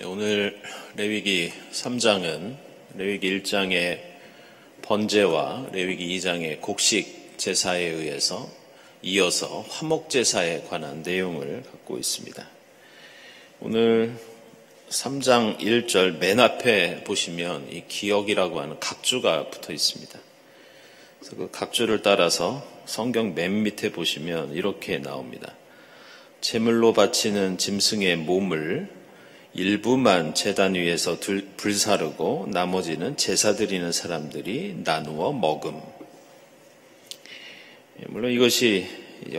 오늘 레위기 3장은 레위기 1장의 번제와 레위기 2장의 곡식 제사에 의해서 이어서 화목 제사에 관한 내용을 갖고 있습니다. 오늘 3장 1절 맨 앞에 보시면 이 기억이라고 하는 각주가 붙어 있습니다. 그래서 그 각주를 따라서 성경 맨 밑에 보시면 이렇게 나옵니다. 제물로 바치는 짐승의 몸을 일부만 제단 위에서 불사르고 나머지는 제사 드리는 사람들이 나누어 먹음. 물론 이것이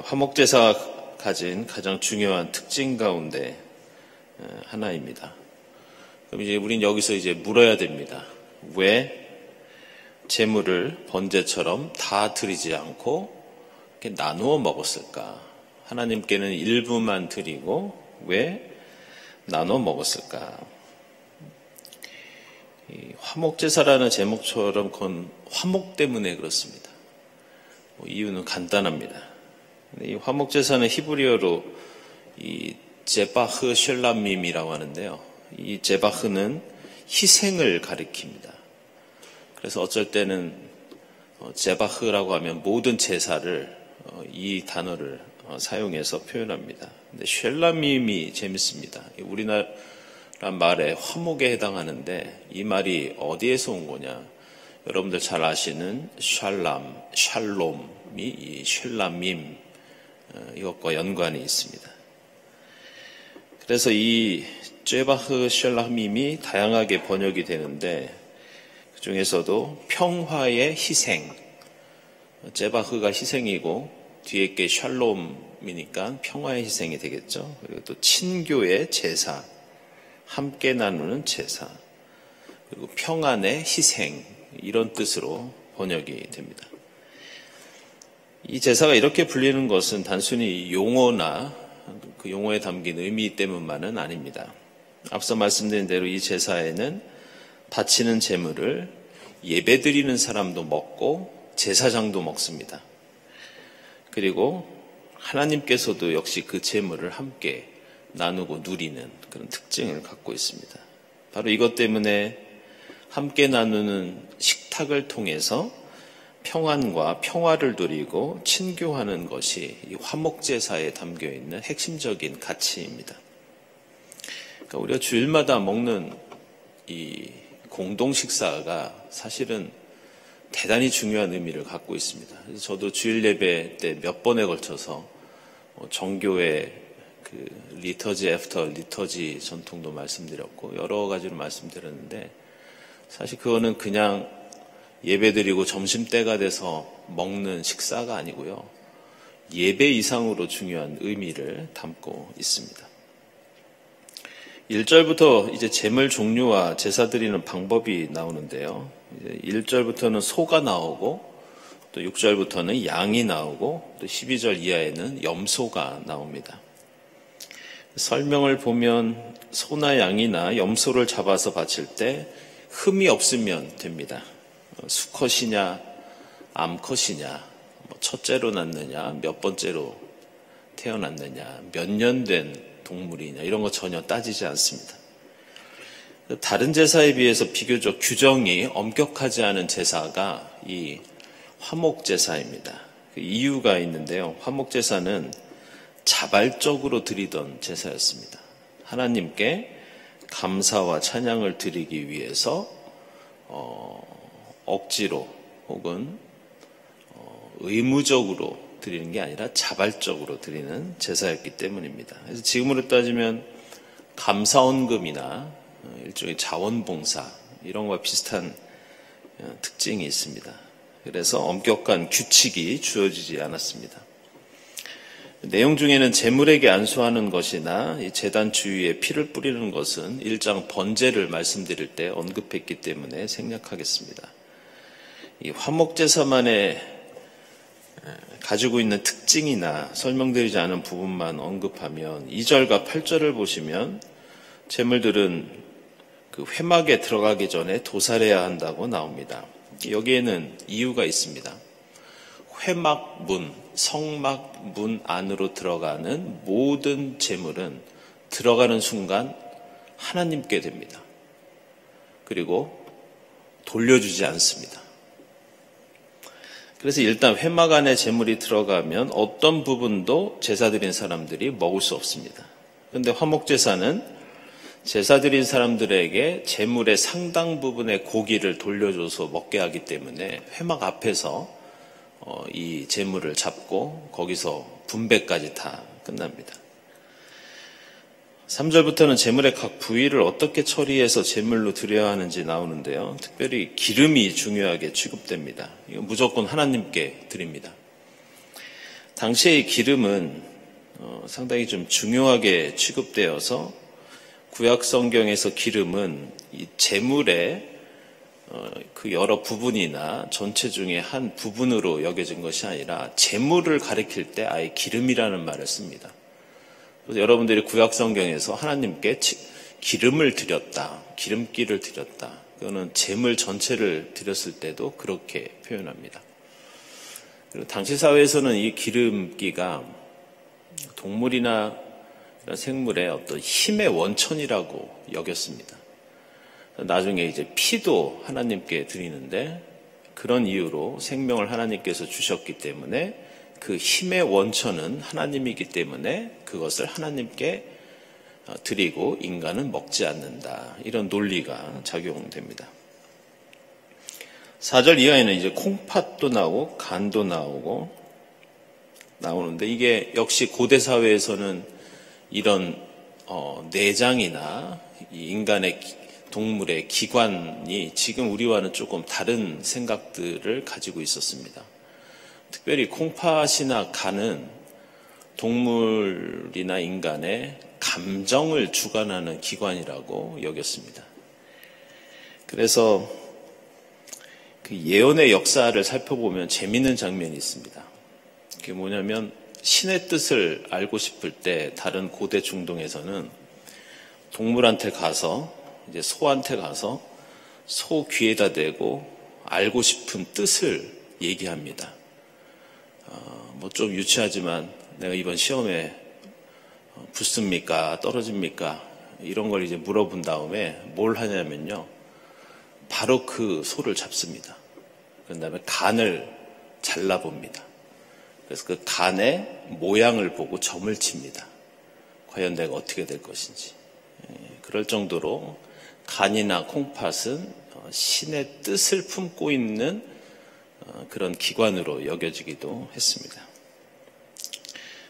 화목제사가 가진 가장 중요한 특징 가운데 하나입니다. 그럼 이제 우린 여기서 이제 물어야 됩니다. 왜 제물을 번제처럼 다 드리지 않고 이렇게 나누어 먹었을까? 하나님께는 일부만 드리고 왜 나눠 먹었을까? 화목제사라는 제목처럼 그건 화목 때문에 그렇습니다. 이유는 간단합니다. 이 화목제사는 히브리어로 이 제바흐 쉘람밈이라고 하는데요. 이 제바흐는 희생을 가리킵니다. 그래서 어쩔 때는 제바흐라고 하면 모든 제사를 이 단어를 사용해서 표현합니다. 근데 쉘람밈이 재밌습니다. 우리나라 말에 화목에 해당하는데 이 말이 어디에서 온 거냐? 여러분들 잘 아시는 샬롬이 이 쉘람밈 이것과 연관이 있습니다. 그래서 이 제바흐 쉘람밈이 다양하게 번역이 되는데 그 중에서도 평화의 희생, 제바흐가 희생이고 뒤에 게 샬롬이니까 평화의 희생이 되겠죠. 그리고 또 친교의 제사, 함께 나누는 제사, 그리고 평안의 희생 이런 뜻으로 번역이 됩니다. 이 제사가 이렇게 불리는 것은 단순히 용어나 그 용어에 담긴 의미 때문만은 아닙니다. 앞서 말씀드린 대로 이 제사에는 바치는 제물을 예배드리는 사람도 먹고 제사장도 먹습니다. 그리고 하나님께서도 역시 그 제물을 함께 나누고 누리는 그런 특징을 갖고 있습니다. 바로 이것 때문에 함께 나누는 식탁을 통해서 평안과 평화를 누리고 친교하는 것이 이 화목제사에 담겨있는 핵심적인 가치입니다. 그러니까 우리가 주일마다 먹는 이 공동식사가 사실은 대단히 중요한 의미를 갖고 있습니다. 그래서 저도 주일 예배 때 몇 번에 걸쳐서 정교의 그 리터지 애프터 리터지 전통도 말씀드렸고 여러 가지로 말씀드렸는데 사실 그거는 그냥 예배드리고 점심때가 돼서 먹는 식사가 아니고요. 예배 이상으로 중요한 의미를 담고 있습니다. 1절부터 이제 제물 종류와 제사 드리는 방법이 나오는데요. 1절부터는 소가 나오고 또 6절부터는 양이 나오고 또 12절 이하에는 염소가 나옵니다. 설명을 보면 소나 양이나 염소를 잡아서 바칠 때 흠이 없으면 됩니다. 수컷이냐 암컷이냐 첫째로 낳느냐 몇 번째로 태어났느냐 몇 년 된 동물이냐 이런 거 전혀 따지지 않습니다. 다른 제사에 비해서 비교적 규정이 엄격하지 않은 제사가 이 화목제사입니다. 그 이유가 있는데요. 화목제사는 자발적으로 드리던 제사였습니다. 하나님께 감사와 찬양을 드리기 위해서 억지로 혹은 의무적으로 드리는 게 아니라 자발적으로 드리는 제사였기 때문입니다. 그래서 지금으로 따지면 감사원금이나 일종의 자원봉사 이런 것과 비슷한 특징이 있습니다. 그래서 엄격한 규칙이 주어지지 않았습니다. 내용 중에는 제물에게 안수하는 것이나 이 제단 주위에 피를 뿌리는 것은 1장 번제를 말씀드릴 때 언급했기 때문에 생략하겠습니다. 이 화목제사만의 가지고 있는 특징이나 설명드리지 않은 부분만 언급하면 2절과 8절을 보시면 제물들은 그 회막에 들어가기 전에 도살해야 한다고 나옵니다. 여기에는 이유가 있습니다. 회막문, 성막문 안으로 들어가는 모든 제물은 들어가는 순간 하나님께 됩니다. 그리고 돌려주지 않습니다. 그래서 일단 회막 안에 제물이 들어가면 어떤 부분도 제사 드린 사람들이 먹을 수 없습니다. 그런데 화목제사는 제사 드린 사람들에게 제물의 상당 부분의 고기를 돌려줘서 먹게 하기 때문에 회막 앞에서 이 제물을 잡고 거기서 분배까지 다 끝납니다. 3절부터는 제물의 각 부위를 어떻게 처리해서 제물로 드려야 하는지 나오는데요. 특별히 기름이 중요하게 취급됩니다. 이건 무조건 하나님께 드립니다. 당시의 기름은 상당히 좀 중요하게 취급되어서 구약 성경에서 기름은 이 제물의 그 여러 부분이나 전체 중에 한 부분으로 여겨진 것이 아니라 제물을 가리킬 때 아예 기름이라는 말을 씁니다. 그래서 여러분들이 구약 성경에서 하나님께 기름을 드렸다, 기름기를 드렸다. 그거는 제물 전체를 드렸을 때도 그렇게 표현합니다. 그리고 당시 사회에서는 이 기름기가 동물이나 이런 생물의 어떤 힘의 원천이라고 여겼습니다. 나중에 이제 피도 하나님께 드리는데 그런 이유로 생명을 하나님께서 주셨기 때문에 그 힘의 원천은 하나님이기 때문에 그것을 하나님께 드리고 인간은 먹지 않는다. 이런 논리가 작용됩니다. 4절 이하에는 이제 콩팥도 나오고 간도 나오는데 이게 역시 고대 사회에서는 이런 내장이나 이 인간의 동물의 기관이 지금 우리와는 조금 다른 생각들을 가지고 있었습니다. 특별히 콩팥이나 간은 동물이나 인간의 감정을 주관하는 기관이라고 여겼습니다. 그래서 그 예언의 역사를 살펴보면 재미있는 장면이 있습니다. 그게 뭐냐면 신의 뜻을 알고 싶을 때 다른 고대 중동에서는 동물한테 가서 이제 소한테 가서 소 귀에다 대고 알고 싶은 뜻을 얘기합니다. 뭐 좀 유치하지만 내가 이번 시험에 붙습니까? 떨어집니까? 이런 걸 이제 물어본 다음에 뭘 하냐면요. 바로 그 소를 잡습니다. 그런 다음에 간을 잘라봅니다. 그래서 그 간의 모양을 보고 점을 칩니다. 과연 내가 어떻게 될 것인지. 그럴 정도로 간이나 콩팥은 신의 뜻을 품고 있는 그런 기관으로 여겨지기도 했습니다.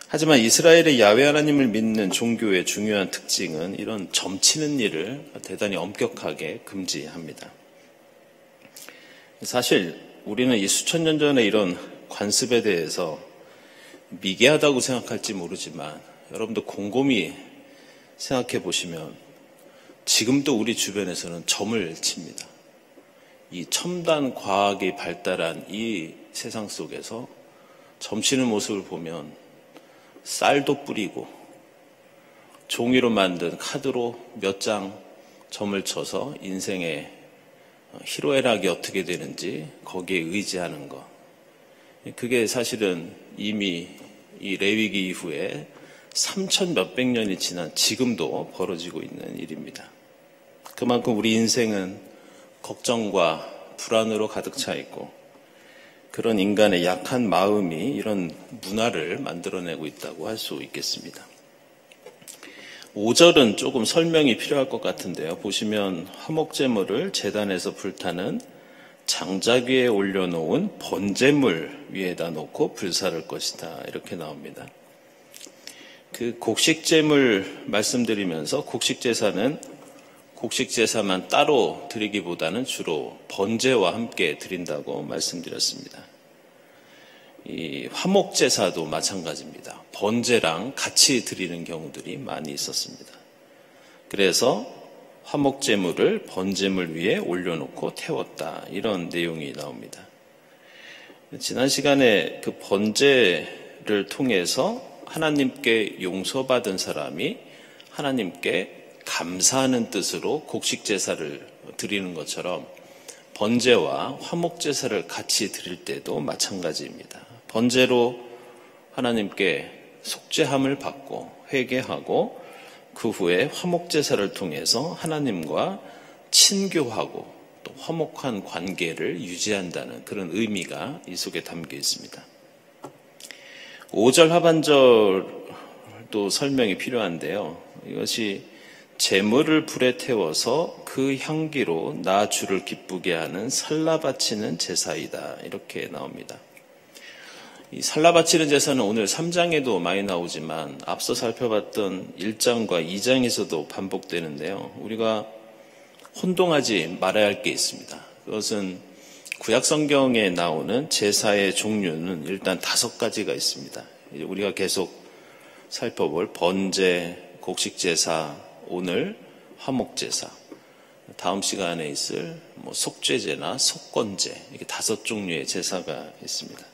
하지만 이스라엘의 야훼 하나님을 믿는 종교의 중요한 특징은 이런 점치는 일을 대단히 엄격하게 금지합니다. 사실 우리는 이 수천 년 전에 이런 관습에 대해서 미개하다고 생각할지 모르지만 여러분도 곰곰이 생각해 보시면 지금도 우리 주변에서는 점을 칩니다. 이 첨단 과학이 발달한 이 세상 속에서 점치는 모습을 보면 쌀도 뿌리고 종이로 만든 카드로 몇 장 점을 쳐서 인생의 희로애락이 어떻게 되는지 거기에 의지하는 것. 그게 사실은 이미 이 레위기 이후에 3천 몇백 년이 지난 지금도 벌어지고 있는 일입니다. 그만큼 우리 인생은 걱정과 불안으로 가득 차 있고 그런 인간의 약한 마음이 이런 문화를 만들어내고 있다고 할 수 있겠습니다. 5절은 조금 설명이 필요할 것 같은데요. 보시면 화목제물을 제단에서 불타는 장작 위에 올려놓은 번제물 위에다 놓고 불사를 것이다. 이렇게 나옵니다. 그 곡식제물 말씀드리면서 곡식제사만 따로 드리기보다는 주로 번제와 함께 드린다고 말씀드렸습니다. 이 화목제사도 마찬가지입니다. 번제랑 같이 드리는 경우들이 많이 있었습니다. 그래서 화목제물을 번제물 위에 올려놓고 태웠다. 이런 내용이 나옵니다. 지난 시간에 그 번제를 통해서 하나님께 용서받은 사람이 하나님께 감사하는 뜻으로 곡식제사를 드리는 것처럼 번제와 화목제사를 같이 드릴 때도 마찬가지입니다. 번제로 하나님께 속죄함을 받고 회개하고 그 후에 화목제사를 통해서 하나님과 친교하고 또 화목한 관계를 유지한다는 그런 의미가 이 속에 담겨 있습니다. 5절 하반절도 설명이 필요한데요. 이것이 제물을 불에 태워서 그 향기로 나 주를 기쁘게 하는 살라 바치는 제사이다. 이렇게 나옵니다. 이 살라 바치는 제사는 오늘 3장에도 많이 나오지만 앞서 살펴봤던 1장과 2장에서도 반복되는데요. 우리가 혼동하지 말아야 할 게 있습니다. 그것은 구약 성경에 나오는 제사의 종류는 일단 5가지가 있습니다. 우리가 계속 살펴볼 번제, 곡식제사, 오늘 화목제사, 다음 시간에 있을 속죄제나 속건제, 이렇게 5종류의 제사가 있습니다.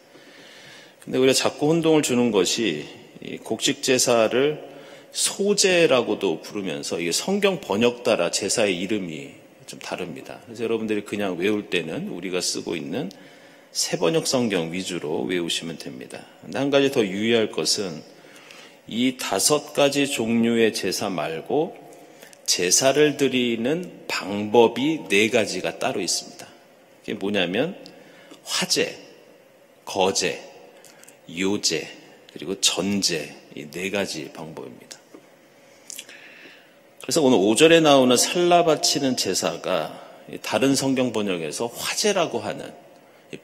근데 우리가 자꾸 혼동을 주는 것이 이 곡식제사를 소제라고도 부르면서 이게 성경 번역 따라 제사의 이름이 좀 다릅니다. 그래서 여러분들이 그냥 외울 때는 우리가 쓰고 있는 새번역 성경 위주로 외우시면 됩니다. 근데 한 가지 더 유의할 것은 이 5가지 종류의 제사 말고 제사를 드리는 방법이 4가지가 따로 있습니다. 그게 뭐냐면 화제, 거제, 요제, 그리고 전제, 이 4가지 방법입니다. 그래서 오늘 5절에 나오는 살라 바치는 제사가 다른 성경 번역에서 화제라고 하는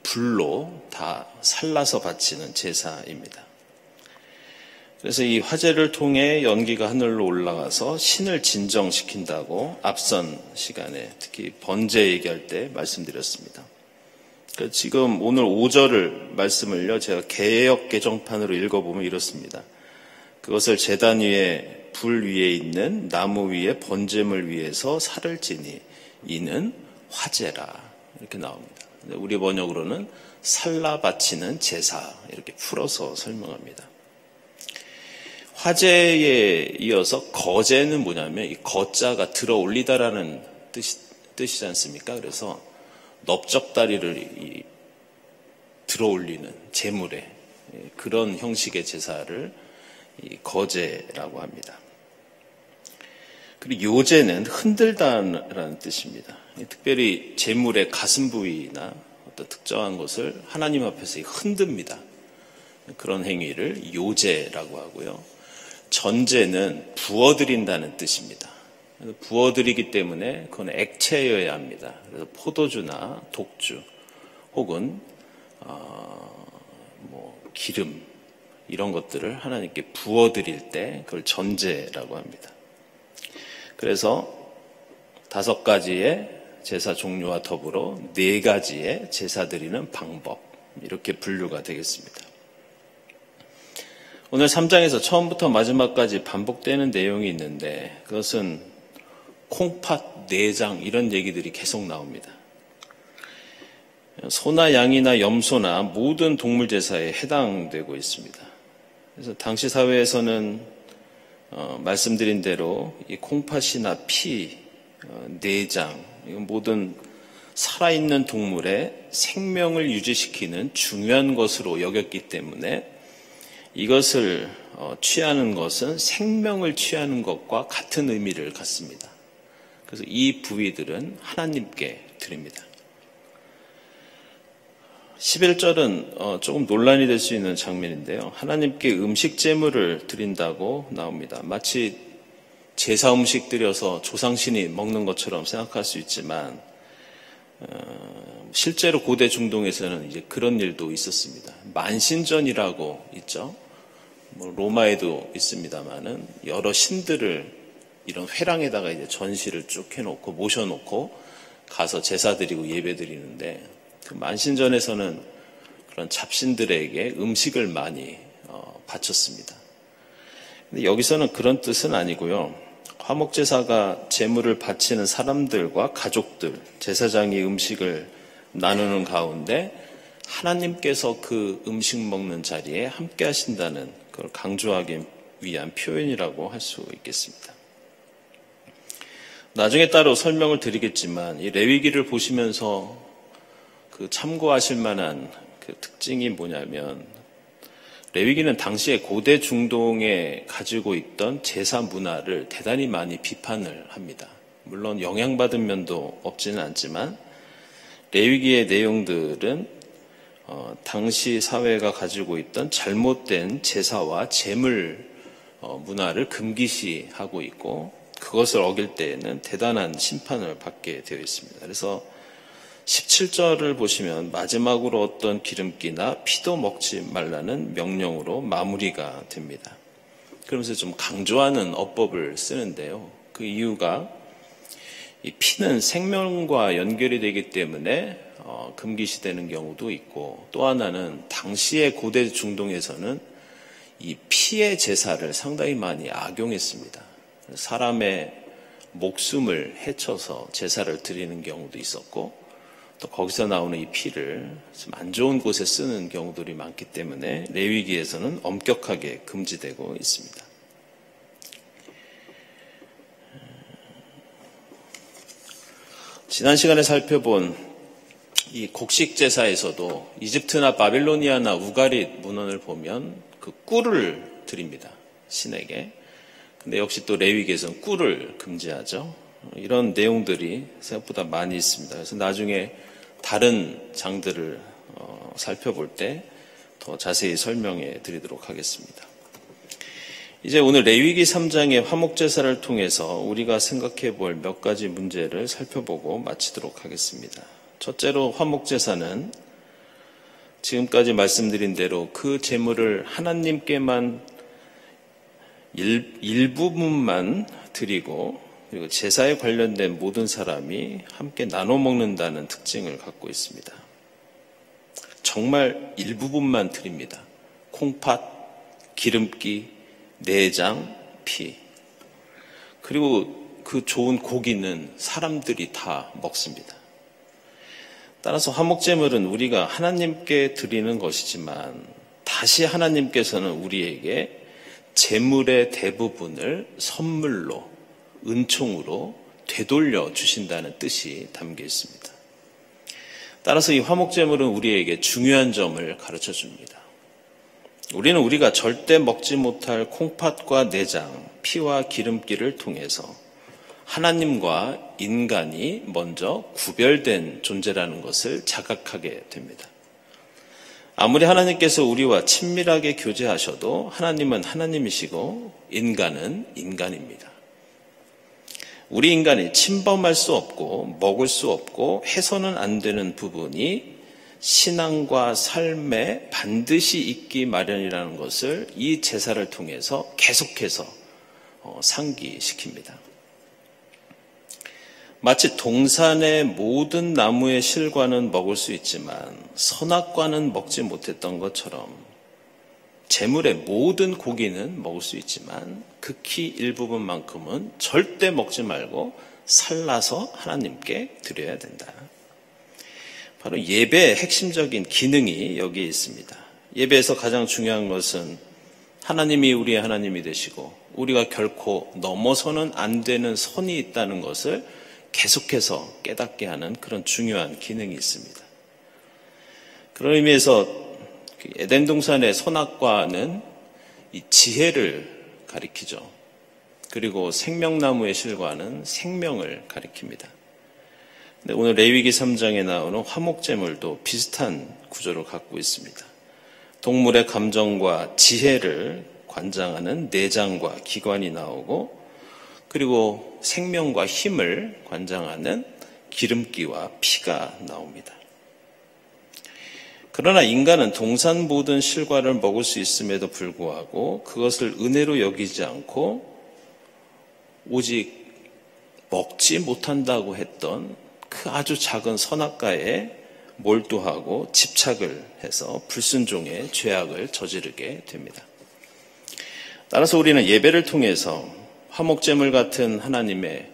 불로 다 살라서 바치는 제사입니다. 그래서 이 화제를 통해 연기가 하늘로 올라가서 신을 진정시킨다고 앞선 시간에 특히 번제 얘기할 때 말씀드렸습니다. 지금 오늘 5절을 말씀을요, 제가 개역 개정판으로 읽어보면 이렇습니다. 그것을 제단 위에 불 위에 있는 나무 위에 번제물 위에서 살을 찌니 이는 화제라 이렇게 나옵니다. 우리 번역으로는 살라 바치는 제사 이렇게 풀어서 설명합니다. 화제에 이어서 거제는 뭐냐면 이 거자가 들어 올리다라는 뜻이지 않습니까? 그래서 넓적다리를 들어 올리는 제물에 그런 형식의 제사를 거제라고 합니다. 그리고 요제는 흔들다라는 뜻입니다. 특별히 제물의 가슴 부위나 어떤 특정한 것을 하나님 앞에서 흔듭니다. 그런 행위를 요제라고 하고요. 전제는 부어드린다는 뜻입니다. 부어드리기 때문에 그건 액체여야 합니다. 그래서 포도주나 독주 혹은 기름 이런 것들을 하나님께 부어드릴 때 그걸 전제라고 합니다. 그래서 5가지의 제사 종류와 더불어 4가지의 제사 드리는 방법 이렇게 분류가 되겠습니다. 오늘 3장에서 처음부터 마지막까지 반복되는 내용이 있는데 그것은 콩팥, 내장 이런 얘기들이 계속 나옵니다. 소나 양이나 염소나 모든 동물 제사에 해당되고 있습니다. 그래서 당시 사회에서는 말씀드린 대로 이 콩팥이나 피, 내장 이건 모든 살아있는 동물의 생명을 유지시키는 중요한 것으로 여겼기 때문에 이것을 취하는 것은 생명을 취하는 것과 같은 의미를 갖습니다. 그래서 이 부위들은 하나님께 드립니다. 11절은 조금 논란이 될 수 있는 장면인데요. 하나님께 음식 제물을 드린다고 나옵니다. 마치 제사 음식 드려서 조상신이 먹는 것처럼 생각할 수 있지만 실제로 고대 중동에서는 이제 그런 일도 있었습니다. 만신전이라고 있죠. 로마에도 있습니다만은 여러 신들을 이런 회랑에다가 이제 전시를 쭉 해놓고 모셔놓고 가서 제사 드리고 예배 드리는데 그 만신전에서는 그런 잡신들에게 음식을 많이 바쳤습니다. 근데 여기서는 그런 뜻은 아니고요. 화목제사가 제물을 바치는 사람들과 가족들, 제사장이 음식을 나누는 가운데 하나님께서 그 음식 먹는 자리에 함께 하신다는 그걸 강조하기 위한 표현이라고 할 수 있겠습니다. 나중에 따로 설명을 드리겠지만 이 레위기를 보시면서 그 참고하실 만한 그 특징이 뭐냐면 레위기는 당시에 고대 중동에 가지고 있던 제사 문화를 대단히 많이 비판을 합니다. 물론 영향받은 면도 없지는 않지만 레위기의 내용들은 당시 사회가 가지고 있던 잘못된 제사와 제물 문화를 금기시하고 있고 그것을 어길 때에는 대단한 심판을 받게 되어 있습니다. 그래서 17절을 보시면 마지막으로 어떤 기름기나 피도 먹지 말라는 명령으로 마무리가 됩니다. 그러면서 좀 강조하는 어법을 쓰는데요. 그 이유가 이 피는 생명과 연결이 되기 때문에 금기시되는 경우도 있고 또 하나는 당시의 고대 중동에서는 이 피의 제사를 상당히 많이 악용했습니다. 사람의 목숨을 해쳐서 제사를 드리는 경우도 있었고 또 거기서 나오는 이 피를 좀 안 좋은 곳에 쓰는 경우들이 많기 때문에 레위기에서는 엄격하게 금지되고 있습니다. 지난 시간에 살펴본 이 곡식 제사에서도 이집트나 바빌로니아나 우가릿 문헌을 보면 그 꿀을 드립니다. 신에게. 근데 역시 또 레위기에서는 꿀을 금지하죠. 이런 내용들이 생각보다 많이 있습니다. 그래서 나중에 다른 장들을 살펴볼 때 더 자세히 설명해 드리도록 하겠습니다. 이제 오늘 레위기 3장의 화목제사를 통해서 우리가 생각해 볼 몇 가지 문제를 살펴보고 마치도록 하겠습니다. 첫째로 화목제사는 지금까지 말씀드린 대로 그 제물을 하나님께만 일부분만 드리고 그리고 제사에 관련된 모든 사람이 함께 나눠 먹는다는 특징을 갖고 있습니다. 정말 일부분만 드립니다. 콩팥, 기름기, 내장, 피. 그리고 그 좋은 고기는 사람들이 다 먹습니다. 따라서 화목제물은 우리가 하나님께 드리는 것이지만 다시 하나님께서는 우리에게 제물의 대부분을 선물로, 은총으로 되돌려 주신다는 뜻이 담겨 있습니다. 따라서 이 화목제물은 우리에게 중요한 점을 가르쳐 줍니다. 우리는 우리가 절대 먹지 못할 콩팥과 내장, 피와 기름기를 통해서 하나님과 인간이 먼저 구별된 존재라는 것을 자각하게 됩니다. 아무리 하나님께서 우리와 친밀하게 교제하셔도 하나님은 하나님이시고 인간은 인간입니다. 우리 인간이 침범할 수 없고 먹을 수 없고 해서는 안 되는 부분이 신앙과 삶에 반드시 있기 마련이라는 것을 이 제사를 통해서 계속해서 상기시킵니다. 마치 동산의 모든 나무의 실과는 먹을 수 있지만 선악과는 먹지 못했던 것처럼 제물의 모든 고기는 먹을 수 있지만 극히 일부분만큼은 절대 먹지 말고 살라서 하나님께 드려야 된다. 바로 예배의 핵심적인 기능이 여기에 있습니다. 예배에서 가장 중요한 것은 하나님이 우리의 하나님이 되시고 우리가 결코 넘어서는 안 되는 선이 있다는 것을 계속해서 깨닫게 하는 그런 중요한 기능이 있습니다. 그런 의미에서 에덴 동산의 선악과는 이 지혜를 가리키죠. 그리고 생명나무의 실과는 생명을 가리킵니다. 근데 오늘 레위기 3장에 나오는 화목제물도 비슷한 구조를 갖고 있습니다. 동물의 감정과 지혜를 관장하는 내장과 기관이 나오고 그리고 생명과 힘을 관장하는 기름기와 피가 나옵니다. 그러나 인간은 동산 모든 실과를 먹을 수 있음에도 불구하고 그것을 은혜로 여기지 않고 오직 먹지 못한다고 했던 그 아주 작은 선악과에 몰두하고 집착을 해서 불순종의 죄악을 저지르게 됩니다. 따라서 우리는 예배를 통해서 화목제물 같은 하나님의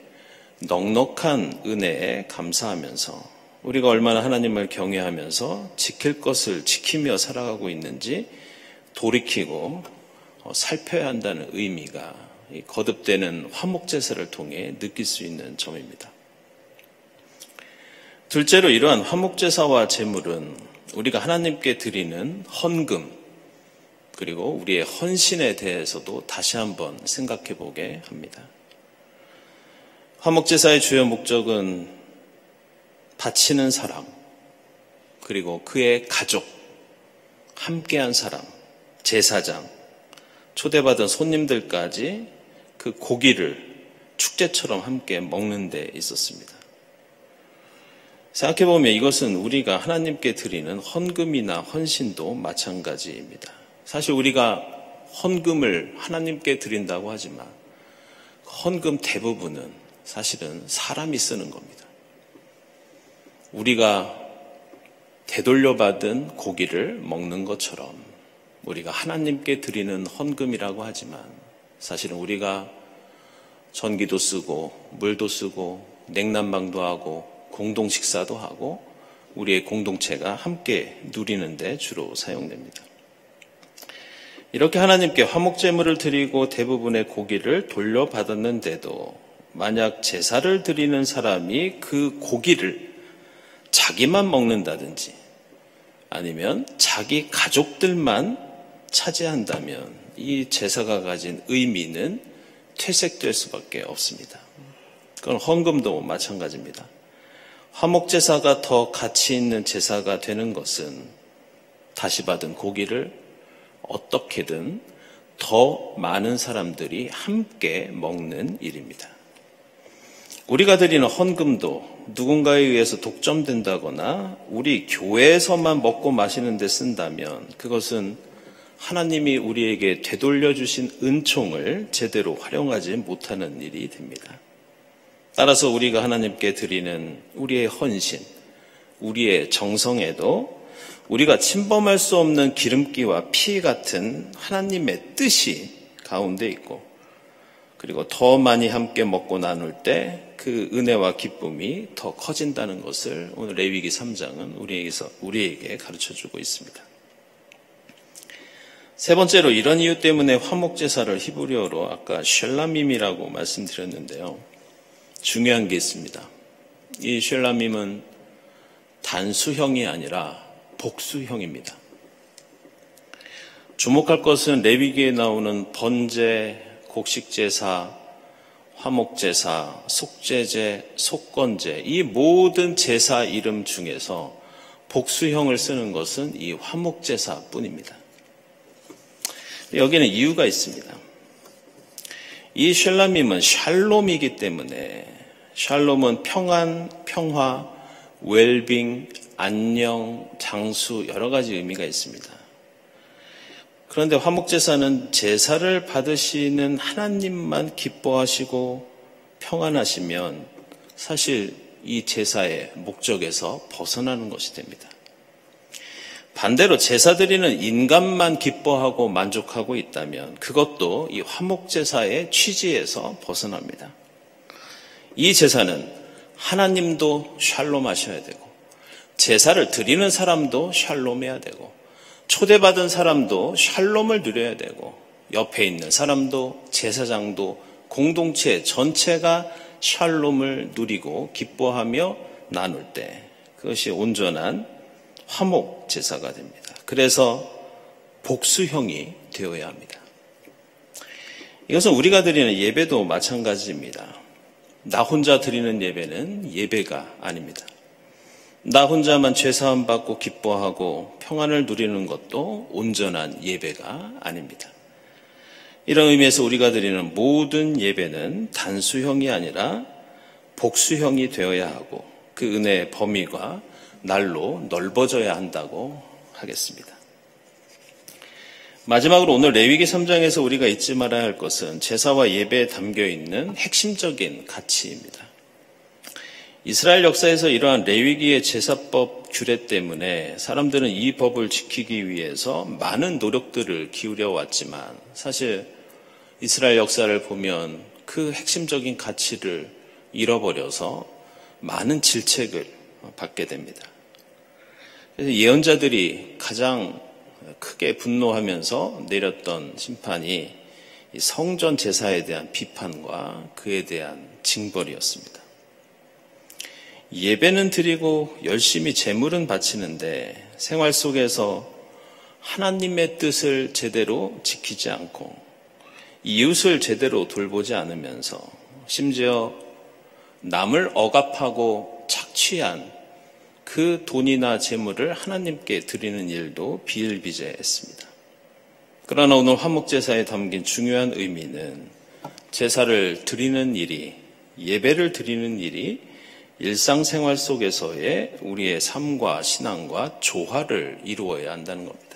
넉넉한 은혜에 감사하면서 우리가 얼마나 하나님을 경외하면서 지킬 것을 지키며 살아가고 있는지 돌이키고 살펴야 한다는 의미가 거듭되는 화목제사를 통해 느낄 수 있는 점입니다. 둘째로 이러한 화목제사와 제물은 우리가 하나님께 드리는 헌금, 그리고 우리의 헌신에 대해서도 다시 한번 생각해 보게 합니다. 화목제사의 주요 목적은 바치는 사람, 그리고 그의 가족, 함께한 사람, 제사장, 초대받은 손님들까지 그 고기를 축제처럼 함께 먹는 데 있었습니다. 생각해보면 이것은 우리가 하나님께 드리는 헌금이나 헌신도 마찬가지입니다. 사실 우리가 헌금을 하나님께 드린다고 하지만 헌금 대부분은 사실은 사람이 쓰는 겁니다. 우리가 되돌려받은 고기를 먹는 것처럼 우리가 하나님께 드리는 헌금이라고 하지만 사실은 우리가 전기도 쓰고 물도 쓰고 냉난방도 하고 공동 식사도 하고 우리의 공동체가 함께 누리는 데 주로 사용됩니다. 이렇게 하나님께 화목제물을 드리고 대부분의 고기를 돌려받았는데도 만약 제사를 드리는 사람이 그 고기를 자기만 먹는다든지 아니면 자기 가족들만 차지한다면 이 제사가 가진 의미는 퇴색될 수밖에 없습니다. 그건 헌금도 마찬가지입니다. 화목제사가 더 가치 있는 제사가 되는 것은 다시 받은 고기를 어떻게든 더 많은 사람들이 함께 먹는 일입니다. 우리가 드리는 헌금도 누군가에 의해서 독점된다거나 우리 교회에서만 먹고 마시는 데 쓴다면 그것은 하나님이 우리에게 되돌려 주신 은총을 제대로 활용하지 못하는 일이 됩니다. 따라서 우리가 하나님께 드리는 우리의 헌신, 우리의 정성에도 우리가 침범할 수 없는 기름기와 피 같은 하나님의 뜻이 가운데 있고 그리고 더 많이 함께 먹고 나눌 때 그 은혜와 기쁨이 더 커진다는 것을 오늘 레위기 3장은 우리에게 가르쳐주고 있습니다. 세 번째로 이런 이유 때문에 화목제사를 히브리어로 아까 쉘라밈이라고 말씀드렸는데요. 중요한 게 있습니다. 이 쉘라밈은 단수형이 아니라 복수형입니다. 주목할 것은 레위기에 나오는 번제, 곡식제사, 화목제사, 속죄제, 속건제 이 모든 제사 이름 중에서 복수형을 쓰는 것은 이 화목제사뿐입니다. 여기는 이유가 있습니다. 이 샬람임은 샬롬이기 때문에 샬롬은 평안, 평화, 웰빙, 안녕, 장수 여러 가지 의미가 있습니다. 그런데 화목제사는 제사를 받으시는 하나님만 기뻐하시고 평안하시면 사실 이 제사의 목적에서 벗어나는 것이 됩니다. 반대로 제사 드리는 인간만 기뻐하고 만족하고 있다면 그것도 이 화목제사의 취지에서 벗어납니다. 이 제사는 하나님도 샬롬하셔야 되고 제사를 드리는 사람도 샬롬해야 되고 초대받은 사람도 샬롬을 누려야 되고 옆에 있는 사람도 제사장도 공동체 전체가 샬롬을 누리고 기뻐하며 나눌 때 그것이 온전한 화목 제사가 됩니다. 그래서 복수형이 되어야 합니다. 이것은 우리가 드리는 예배도 마찬가지입니다. 나 혼자 드리는 예배는 예배가 아닙니다. 나 혼자만 죄사함 받고 기뻐하고 평안을 누리는 것도 온전한 예배가 아닙니다. 이런 의미에서 우리가 드리는 모든 예배는 단수형이 아니라 복수형이 되어야 하고 그 은혜의 범위가 날로 넓어져야 한다고 하겠습니다. 마지막으로 오늘 레위기 3장에서 우리가 잊지 말아야 할 것은 제사와 예배에 담겨있는 핵심적인 가치입니다. 이스라엘 역사에서 이러한 레위기의 제사법 규례 때문에 사람들은 이 법을 지키기 위해서 많은 노력들을 기울여 왔지만 사실 이스라엘 역사를 보면 그 핵심적인 가치를 잃어버려서 많은 질책을 받게 됩니다. 그래서 예언자들이 가장 크게 분노하면서 내렸던 심판이 성전 제사에 대한 비판과 그에 대한 징벌이었습니다. 예배는 드리고 열심히 제물은 바치는데 생활 속에서 하나님의 뜻을 제대로 지키지 않고 이웃을 제대로 돌보지 않으면서 심지어 남을 억압하고 착취한 그 돈이나 재물을 하나님께 드리는 일도 비일비재했습니다. 그러나 오늘 화목제사에 담긴 중요한 의미는 제사를 드리는 일이, 예배를 드리는 일이 일상생활 속에서의 우리의 삶과 신앙과 조화를 이루어야 한다는 겁니다.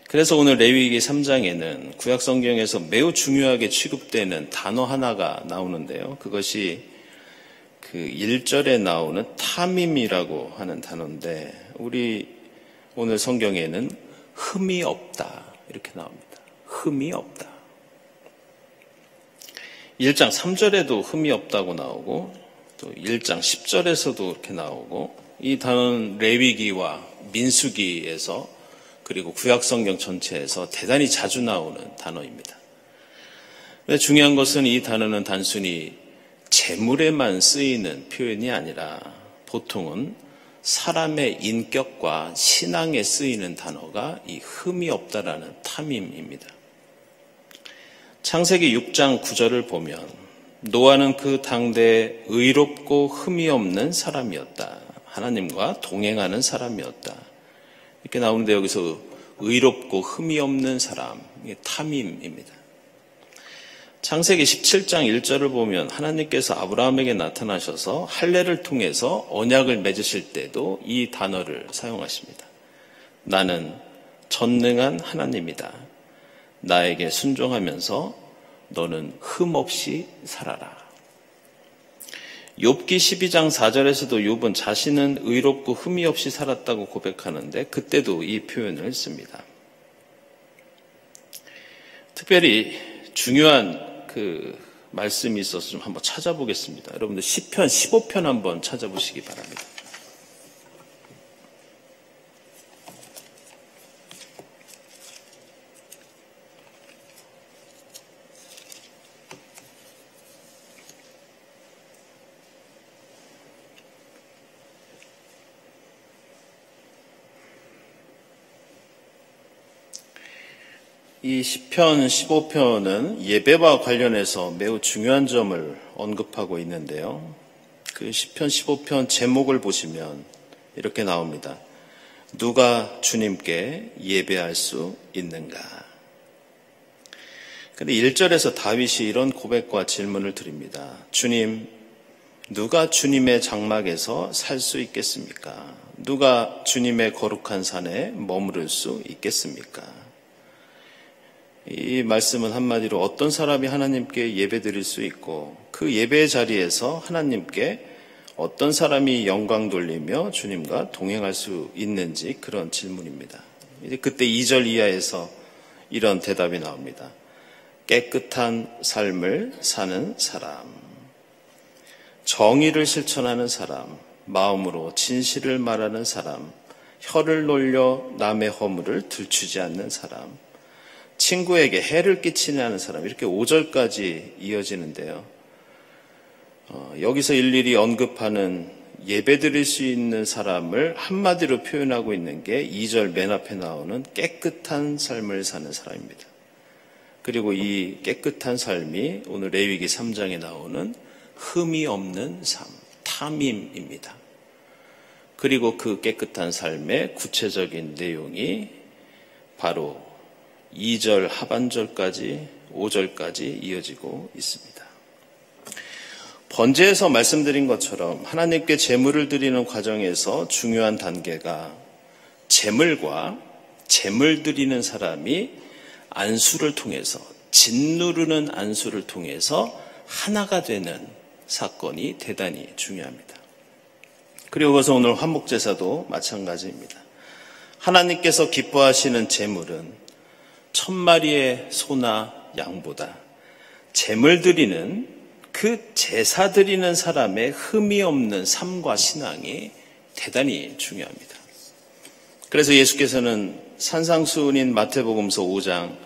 그래서 오늘 레위기 3장에는 구약성경에서 매우 중요하게 취급되는 단어 하나가 나오는데요. 그것이 그 1절에 나오는 탐임이라고 하는 단어인데 우리 오늘 성경에는 흠이 없다 이렇게 나옵니다. 흠이 없다. 1장 3절에도 흠이 없다고 나오고 또 1장 10절에서도 이렇게 나오고 이 단어는 레위기와 민수기에서 그리고 구약성경 전체에서 대단히 자주 나오는 단어입니다. 중요한 것은 이 단어는 단순히 재물에만 쓰이는 표현이 아니라 보통은 사람의 인격과 신앙에 쓰이는 단어가 이 흠이 없다라는 탐임입니다. 창세기 6장 9절을 보면 노아는 그 당대에 의롭고 흠이 없는 사람이었다. 하나님과 동행하는 사람이었다. 이렇게 나오는데 여기서 의롭고 흠이 없는 사람, 이게 탐임입니다. 창세기 17장 1절을 보면 하나님께서 아브라함에게 나타나셔서 할례를 통해서 언약을 맺으실 때도 이 단어를 사용하십니다. 나는 전능한 하나님이다. 나에게 순종하면서 너는 흠 없이 살아라. 욥기 12장 4절에서도 욥은 자신은 의롭고 흠이 없이 살았다고 고백하는데 그때도 이 표현을 씁니다. 특별히 중요한 그 말씀이 있어서 좀 한번 찾아보겠습니다. 여러분들 시편 15편 한번 찾아보시기 바랍니다. 이 시편 15편은 예배와 관련해서 매우 중요한 점을 언급하고 있는데요. 그 시편 15편 제목을 보시면 이렇게 나옵니다. 누가 주님께 예배할 수 있는가? 근데 1절에서 다윗이 이런 고백과 질문을 드립니다. 주님, 누가 주님의 장막에서 살 수 있겠습니까? 누가 주님의 거룩한 산에 머무를 수 있겠습니까? 이 말씀은 한마디로 어떤 사람이 하나님께 예배드릴 수 있고 그 예배의 자리에서 하나님께 어떤 사람이 영광 돌리며 주님과 동행할 수 있는지 그런 질문입니다. 이제 그때 2절 이하에서 이런 대답이 나옵니다. 깨끗한 삶을 사는 사람, 정의를 실천하는 사람, 마음으로 진실을 말하는 사람, 혀를 놀려 남의 허물을 들추지 않는 사람, 친구에게 해를 끼치지 않는 사람, 이렇게 5절까지 이어지는데요. 여기서 일일이 언급하는 예배드릴 수 있는 사람을 한마디로 표현하고 있는 게 2절 맨 앞에 나오는 깨끗한 삶을 사는 사람입니다. 그리고 이 깨끗한 삶이 오늘 레위기 3장에 나오는 흠이 없는 삶, 탐임입니다. 그리고 그 깨끗한 삶의 구체적인 내용이 바로 2절 하반절까지 5절까지 이어지고 있습니다. 번제에서 말씀드린 것처럼 하나님께 제물을 드리는 과정에서 중요한 단계가 제물과 제물 드리는 사람이 안수를 통해서 짓누르는 안수를 통해서 하나가 되는 사건이 대단히 중요합니다. 그리고 그래서 오늘 화목제사도 마찬가지입니다. 하나님께서 기뻐하시는 제물은 1000마리의 소나 양보다 제물 드리는 그 제사 드리는 사람의 흠이 없는 삶과 신앙이 대단히 중요합니다. 그래서 예수께서는 산상수훈인 마태복음서 5장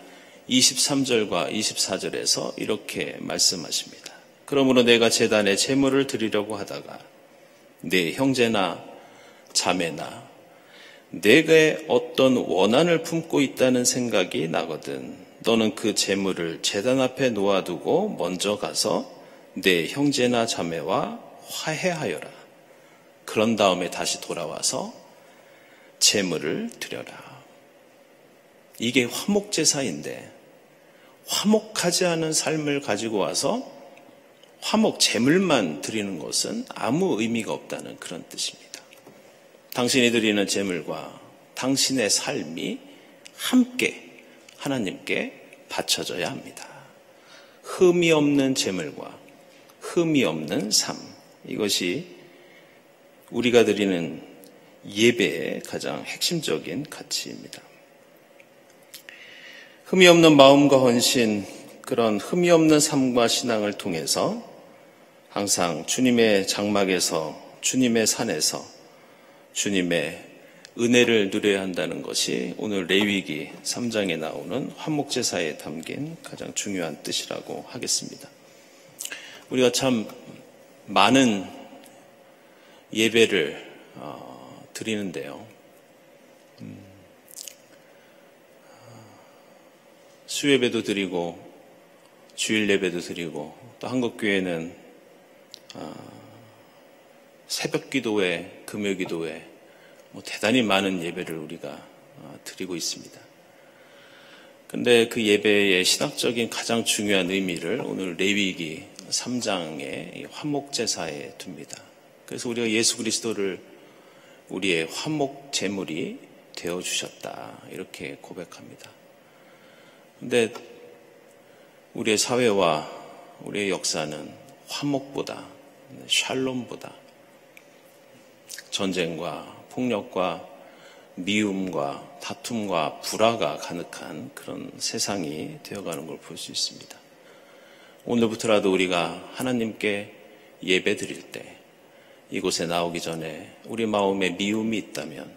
23절과 24절에서 이렇게 말씀하십니다. 그러므로 내가 제단에 제물을 드리려고 하다가 내 형제나 자매나 내게 어떤 원한을 품고 있다는 생각이 나거든 너는 그 재물을 제단 앞에 놓아두고 먼저 가서 내 형제나 자매와 화해하여라. 그런 다음에 다시 돌아와서 재물을 드려라. 이게 화목제사인데 화목하지 않은 삶을 가지고 와서 화목 재물만 드리는 것은 아무 의미가 없다는 그런 뜻입니다. 당신이 드리는 재물과 당신의 삶이 함께 하나님께 바쳐져야 합니다. 흠이 없는 재물과 흠이 없는 삶, 이것이 우리가 드리는 예배의 가장 핵심적인 가치입니다. 흠이 없는 마음과 헌신, 그런 흠이 없는 삶과 신앙을 통해서 항상 주님의 장막에서, 주님의 산에서 주님의 은혜를 누려야 한다는 것이 오늘 레위기 3장에 나오는 화목제사에 담긴 가장 중요한 뜻이라고 하겠습니다. 우리가 참 많은 예배를 드리는데요. 수예배도 드리고 주일 예배도 드리고 또 한국교회는 새벽기도회, 금요기도회 대단히 많은 예배를 우리가 드리고 있습니다. 그런데 그 예배의 신학적인 가장 중요한 의미를 오늘 레위기 3장의 화목제사에 둡니다. 그래서 우리가 예수 그리스도를 우리의 화목 제물이 되어주셨다 이렇게 고백합니다. 그런데 우리의 사회와 우리의 역사는 화목보다, 샬롬보다 전쟁과 폭력과 미움과 다툼과 불화가 가득한 그런 세상이 되어가는 걸 볼 수 있습니다. 오늘부터라도 우리가 하나님께 예배 드릴 때 이곳에 나오기 전에 우리 마음에 미움이 있다면,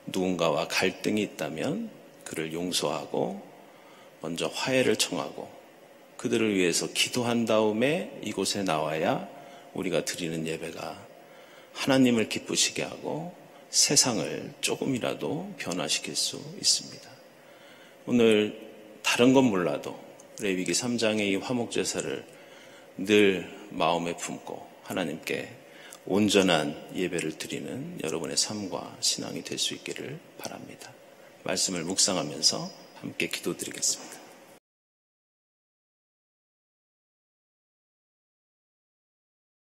누군가와 갈등이 있다면 그를 용서하고 먼저 화해를 청하고 그들을 위해서 기도한 다음에 이곳에 나와야 우리가 드리는 예배가 하나님을 기쁘시게 하고 세상을 조금이라도 변화시킬 수 있습니다. 오늘 다른 건 몰라도 레위기 3장의 이 화목제사를 늘 마음에 품고 하나님께 온전한 예배를 드리는 여러분의 삶과 신앙이 될 수 있기를 바랍니다. 말씀을 묵상하면서 함께 기도드리겠습니다.